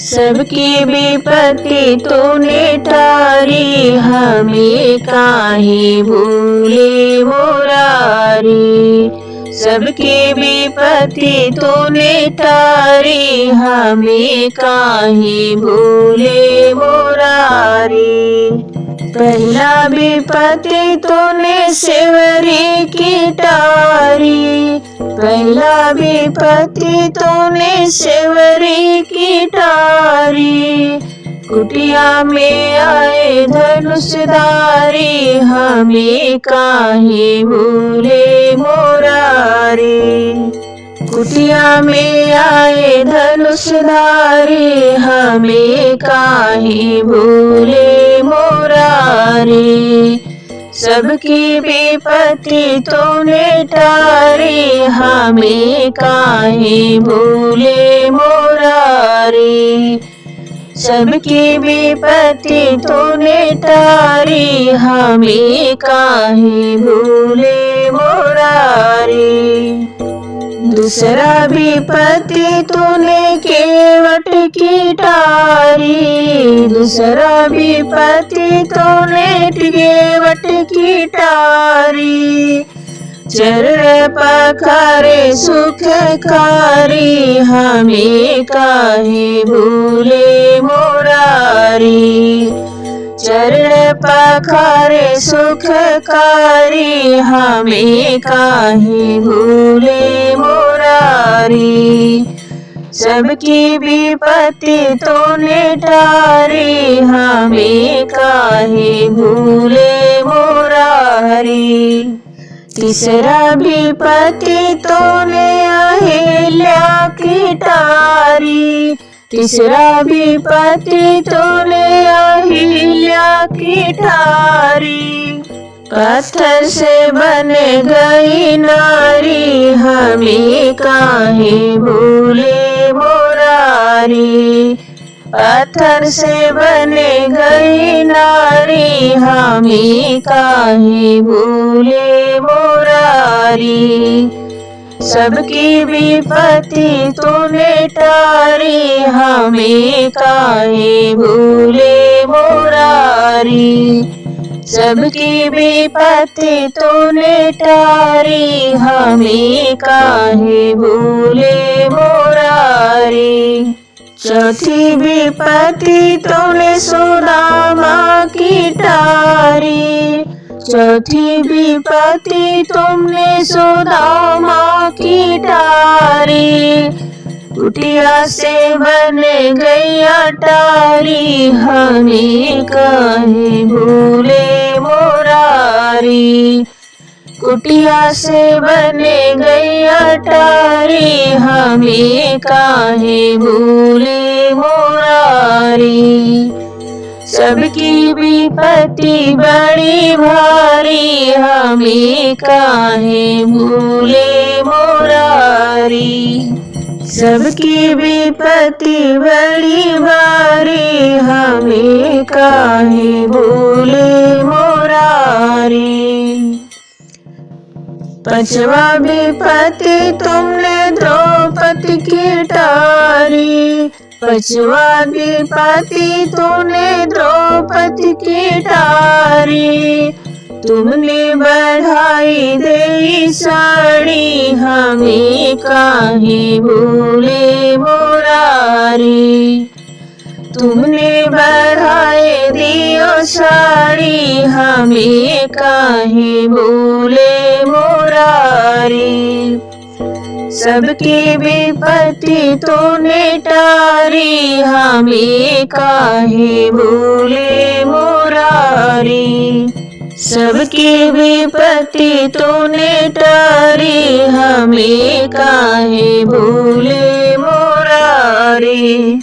सबकी विपत्ति तूने टारी, हमें काहे भूले मुरारी। सबकी विपत्ति तूने टारी, हमें काहे भूले मुरारी। पहला विपत्ति तूने शिवरी की टारी, पहला विपत्ति तूने शिवरी की टारी। कुटिया में आए धनुषधारी, हमें काहे भूले मुरारी। कुटिया में आए धनुषधारी, हमें काहे भूले मुरारी। सबकी विपत्ति तूने टारी, हमें काहे भूले मुरारी। सबकी विपत्ति तूने टारी, हमें काहे भूले मुरारी। दूसरा विपत्ति तूने केवट की टारी, दूसरा विपत्ति तूने केवट की टारी। चरण पखारे सुखकारी, हमें काहे भूले मुरारी। चरण पखारे सुखकारी, हमें काहे भूले मुरारी। सबकी विपत्ति तूने टारी, हमें काहे भूले मुरारी। तीसरा विपत्ति तूने अहिल्या की टारी, तीसरा विपत्ति तूने अहिल्या की टारी। पत्थर से बन गई नारी, हमें काहे भूले मुरारी। पत्थर से बन गई नारी, हमें काहे भूले मुरारी। सबकी विपत्ति तूने टारी, हमें काहे भूले मुरारी। सबकी विपत्ति तूने टारी, हमें काहे भूले मुरारी। चौथी विपत्ति तूने सुदामा की टारी, चौथी विपत्ति तुमने सुदामा की टारी। कुटिया से बन गई अटारी, हमें काहे भूले मुरारी। कुटिया से बन गई अटारी, हमें काहे भूले मुरारी। सबकी विपत्ति बड़ी भारी, हमें काहे भूले मुरारी। सबकी विपत्ति बड़ी भारी, हमें काहे भूले मुरारी। पांचवा विपत्ति तुमने द्रौपदी की टारी, पांचवा विपत्ति तूने द्रौपदी की टारी। तुमने बढ़ाई दे साड़ी, हमें काहे भूले मुरारी। तुमने बढ़ाए दियो साड़ी, हमें काहे भूले मुरारी। सबकी विपत्ति तूने टारी, हमें काहे भूले मुरारी। सबकी विपत्ति तूने टारी, हमें काहे भूले मुरारी।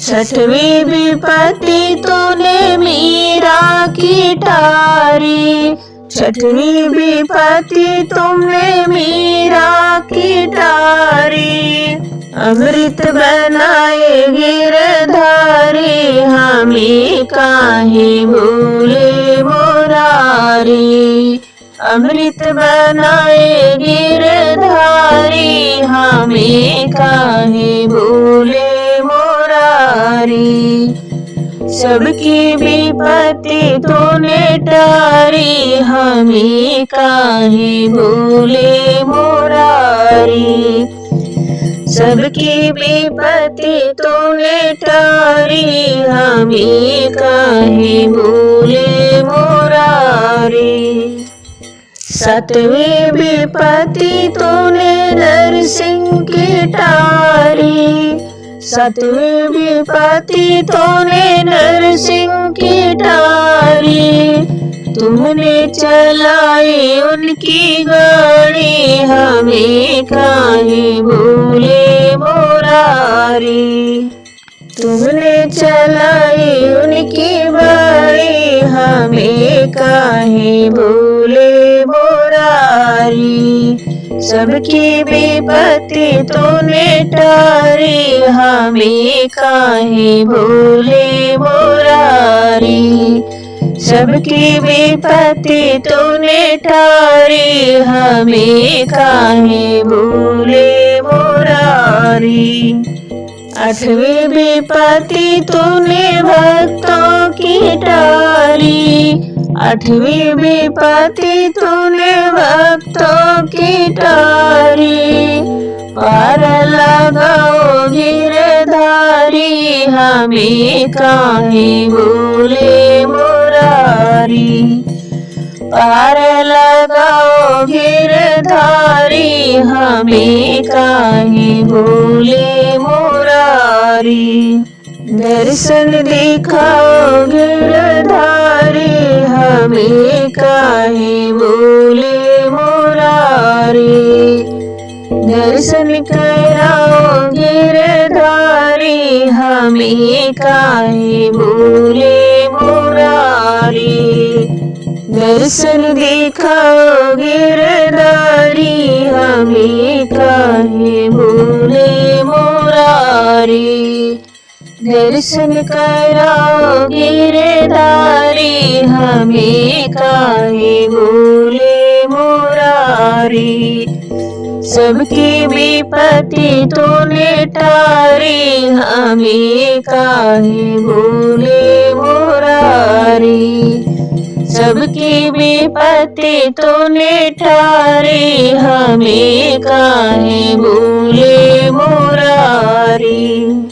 छठवीं विपत्ति तूने मीरा की टारी, छठवीं विपत्ति तुमने मीरा की टारी। अमृत बनाए गिरधारी, हमें काहे भूले मुरारी। अमृत बनाए गिरधारी, हमें काहे भूले मुरारी। मोरारी। सबकी विपत्ति तूने टारी, हमें काहे भूले मोरारी। सबकी विपत्ति तूने टारी, हमें काहे भूले मोरारी। सातवीं विपत्ति तूने नरसिंह की टारी, सातवीं विपत्ति तूने नरसिंह की टारी। तुमने चलाई उनकी गाड़ी, हमें काहे भूले मोरारी। तुमने चलाई उनकी बाड़ी, हमें काहे भूले मोरारी। सबकी विपत्ति तूने टारी, हमें काहे भूले मोरारी। सबकी विपत्ति तूने टारी, हमें काहे भूले मोरारी। आठवीं विपत्ति तूने भक्तों की टारी, आठवीं विपत्ति तूने भक्तों की टारी। पार लगाओ गिरधारी, हमें काहे भूले मोरारी। पार लगाओ गिरधारी, हमें काहे भूले मोरारी। दर्शन दिखाओ गिरधारी, हमें काहे भूले मोरारी। दर्शन कराओ गिरधारी, हमें काहे भूले मोरारी। दर्शन दिखाओ गिरधारी, हमें काहे भूले मोरारी। दर्शन कराओ गिरधारी, हमें काहे भूले मोरारी। सबकी विपत्ति तूने टारी, हमें काहे भूले मोरारी। सबकी विपत्ति तूने टारी, हमें काहे भूले मोरारी।